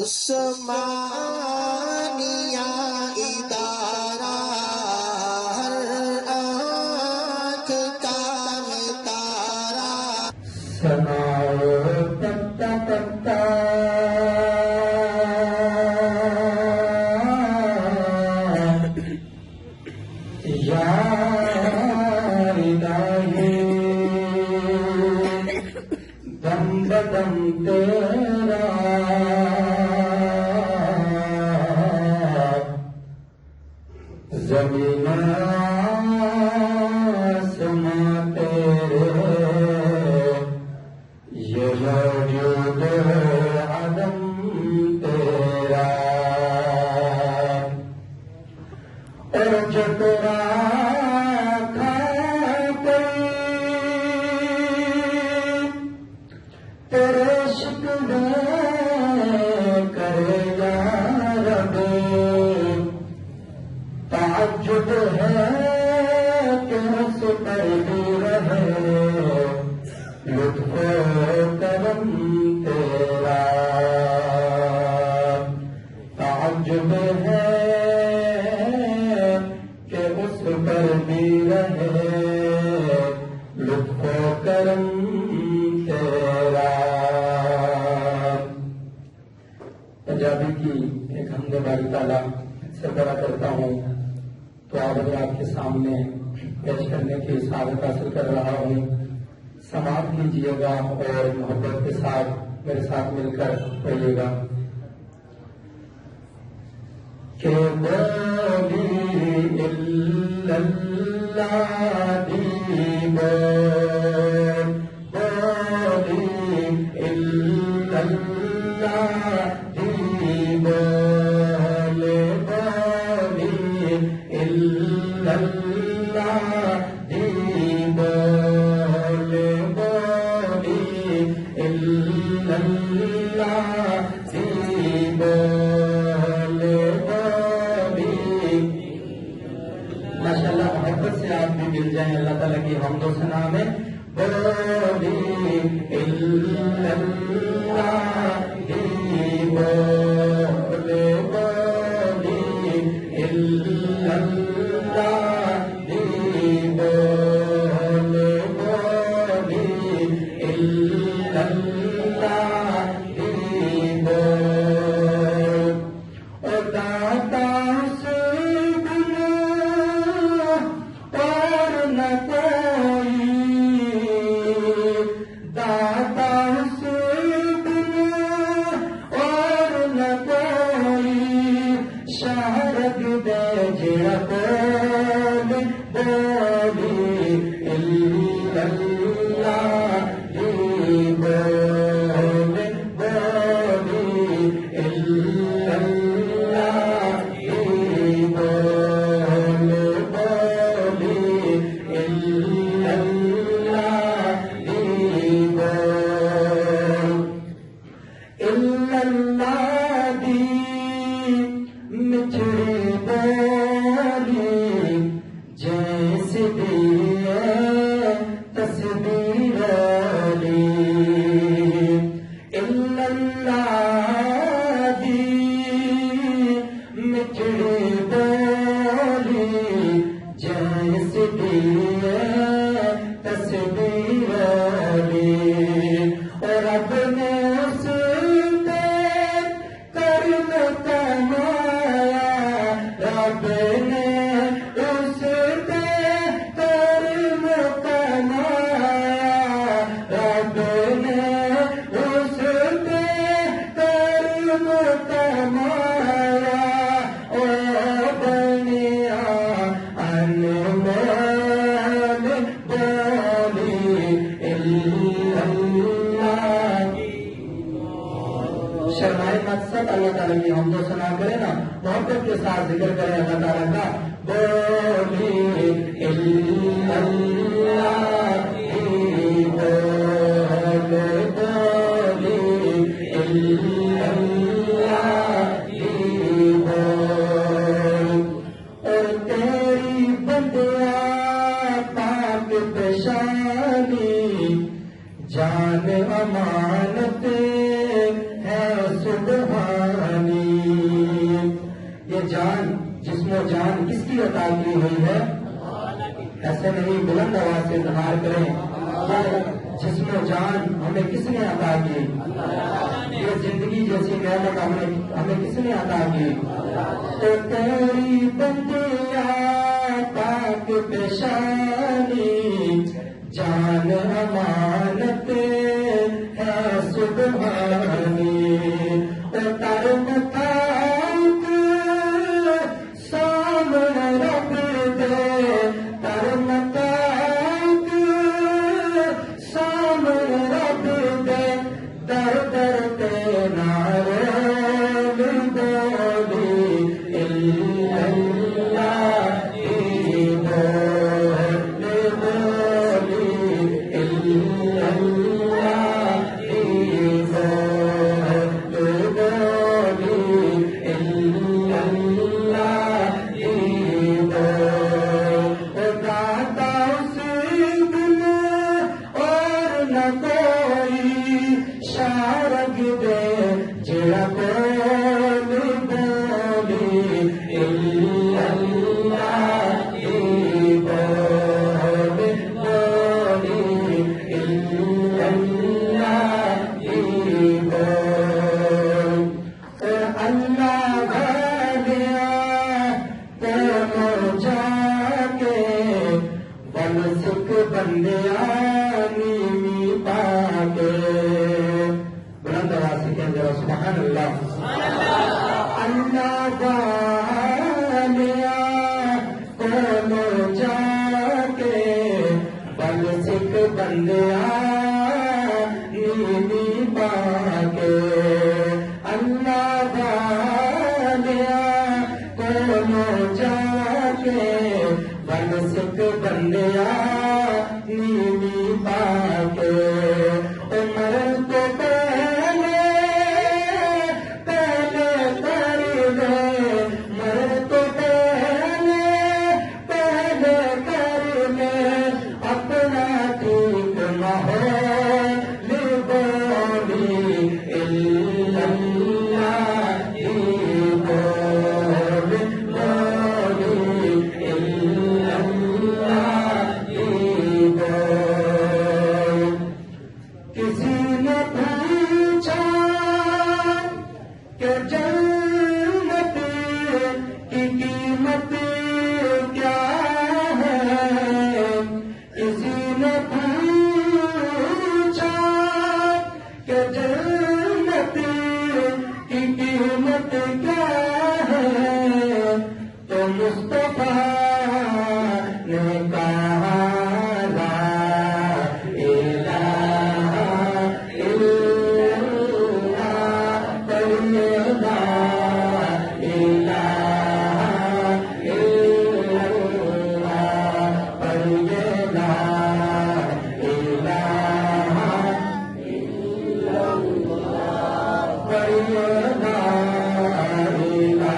عثمانیہ ادارہ ہر آنکھ کا تارا سناؤ پتا پتا یا الہی دم بدم تیرا زمین آسماں تیرے یہ موجود عدم تیرا اور جو تیرا تیرے شکوے کرے یا رب تعجب ہے کہ اس پر بھی رہے لطف و کرم تیرا تعجب ہے کہ اس پر بھی رہے لطف و کرم تیرا۔ پنجابی کی ایک حمد باری تعالیٰ سے بڑا کرتا ہوں تو آپ حضرات کے سامنے پیش کرنے کی سعادت حاصل کر رہا ہوں۔ سماعت کیجیے گا اور محبت کے ساتھ میرے ساتھ مل کر پڑھیے گا کہ بولی الا اللہ دی بولی الا اللہ دی بولی الا اللہ دی ماشاء اللہ محبت سے آپ بھی مل جائیں اللہ تعالیٰ کی حمد و ثنا میں بولی الا اللہ دی بولی الا اللہ دی بولی الا اللہ دی اور داتا سے گناہ اور نہ کوئی داتا سے گناہ اور نہ کوئی شہرت دے جڑا بولی الا اللہ دی بولی الا اللہ دی بولی الا اللہ دی الا اللہ دی مٹھڑی بولی جیسے بھی تصویر علی الا اللہ دی مٹھڑی بولی جیسے بھی تصویر علی اور رب نے اس پہ کرم کمایا رب نے اس پہ کرم کمایا رب نے اس پہ کرم کمایا او بنیا انمول بولی الا اللہ۔ شرمائے مقصد اللہ تعالیٰ کی حمد و ثنا کرے نا محبت کے ساتھ ذکر کرے اللہ تعالیٰ کا بولی الا اللہ دی بولی الا اللہ دی اور تیری بندیا پاک پشانی جان امانت ہے سبحان عطا کی ہوئی ہے؟ ایسے نہیں، بلند آواز سے اظہار کریں، یہ جسم و جان ہمیں کس نے عطا کی؟ یہ زندگی جیسی نعمت ہمیں کس نے عطا کی؟ تو تیری بندیا پاک پیشانی جان امانت ہے سبحانی، تر متاک سامنے رکھ دے، تر متاک سامنے رکھ دے، در در پہ نعرے بولی اللہ کی بولی اللہ کی بولی اللہ کی گاتا اسی دن اور نہ کوئی شارگ دے جڑا بولی بولی اللہ کی بولی بولی اللہ کی بولی اللہ بھالیا تو جا کے بن سکھ بندیا نیمی پا کے، بلند آواز سے کہیں ذرا سبحان اللہ۔ اللہ والیا کو جا کے بن سکھ بندیا نیمی پا کے، اللہ والیا کو جا کے بن سکھ بندیا نیمی پا کے، مرن کو پہلے کر لے، مرن کو پہلے کر لے، اپنا ٹھیک ماحول بولی اللہ کی بولی بولی اللہ کی بولی۔ کسی نے پوچھا کہ جنت کی قیمت کیا ہے، کسی نے پوچھا کہ جنت کی قیمت کیا ہے، تو مصطفیٰ نے کہا لا الہ الا اللہ، کہیے لا الہ الا اللہ، کہیے لا الہ الا اللہ، کہیے لا الہ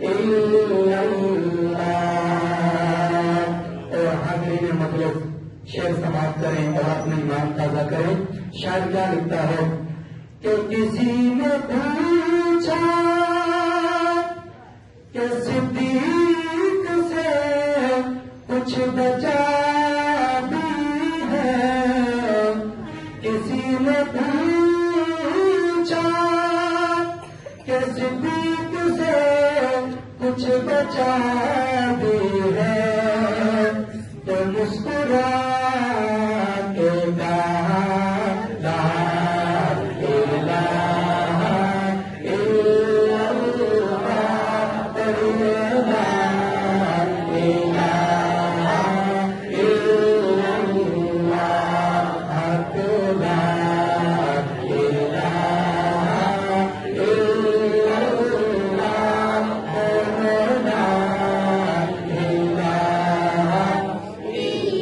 الا اللہ۔ اور حاضرین مجلس شعر سماعت کریں اور اپنا ایمان تازہ کریں۔ شاعر کیا لکھتا ہے کہ کسی نے پوچھا کہ صدیق سے کچھ بچا بھی ہے، کسی نے پوچھا کہ صدیق سے کچھ بچا بھی ہے، تو مسکرا کے کہا لا الہ الا اللہ، کہیے لا الہ الا اللہ، حق لا الہ الا اللہ، لا الہ الا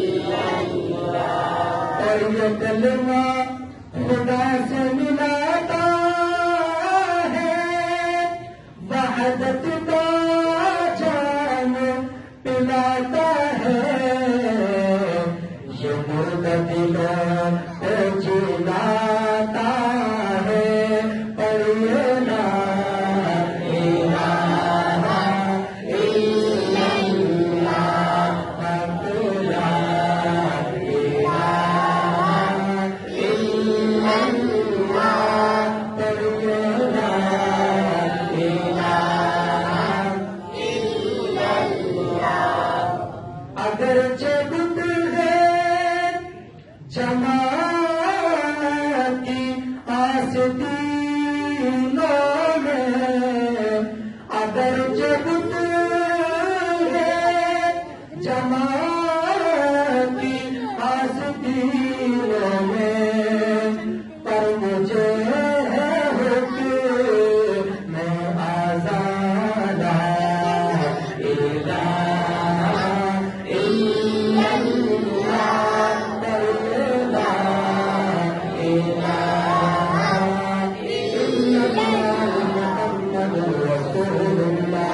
رسول اللہ.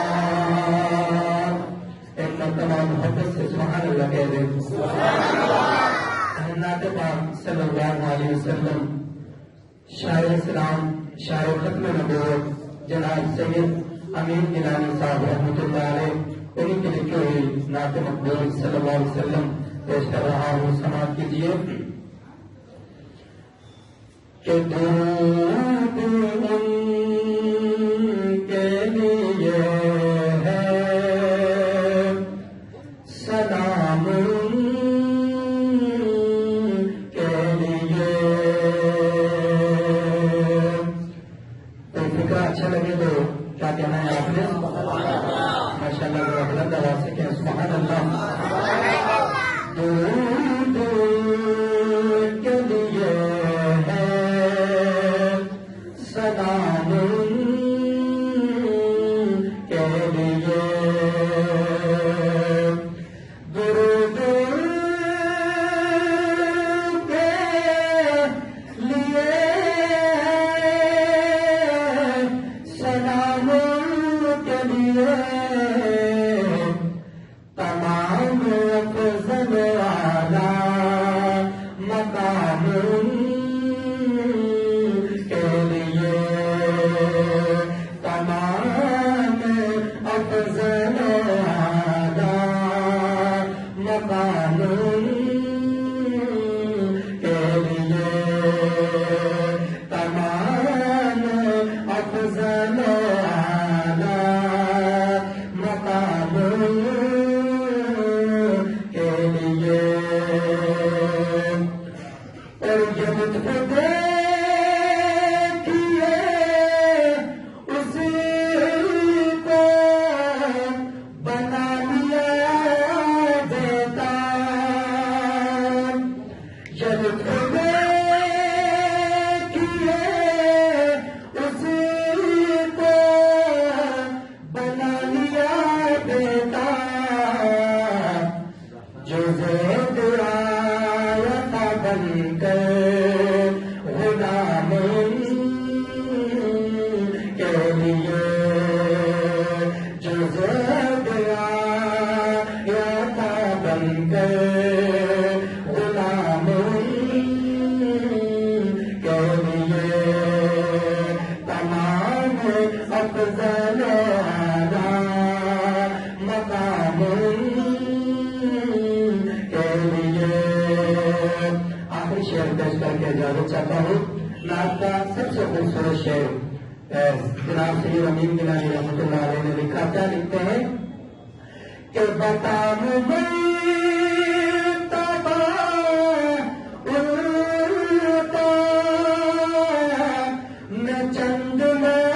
ایک مرتبہ محبت سے سبحان اللہ کہہ دیں. نعت پاک صلی اللہ علیہ وسلم شاعر اسلام شاعر ختم نبوت جناب سید امین گیلانی صاحب رحمۃ اللہ علیہ انہیں کے لکھی ہوئی نعت مقبول صلی اللہ علیہ وسلم پیش کر رہا ہوں. سماعت کیجیے کہ درود ان کے لیے ہے سلام ان کے لیے. کوئی فکر اچھا لگے تو کیا کہنا ہے آپ نے؟ ماشاء اللہ بلند آواز سے کہیں سبحان اللہ. درود کے لیے ہے سلام کے لیے. درود کے لیے سلام کے لیے تمام افضل اعلیٰ مقام کے لیے. تمام افضل اعلیٰ مقام کے لیے. تمام افضل اعلیٰ مقام کے لیے. اور یہ مجھ کو دیکھیے اسی کو بنا لیا دیتا. یہ مجھ کو دیکھیے اسی کو بنا لیا دیتا. جو زید آیا تھا بن کر غلام کے لیے. جو زید آیا تھا بن کر غلام کے لیے. تمام افضل اعلیٰ مقام کے لیے. آخری شعر پیش کر کے اجازت چاہتا ہوں. نعت کا سب سے خوبصورت شعر جناب سید امین گیلانی رحمۃ اللہ علیہ نے لکھا. کیا لکھتے ہیں کہ بتا مجھے میں چند میں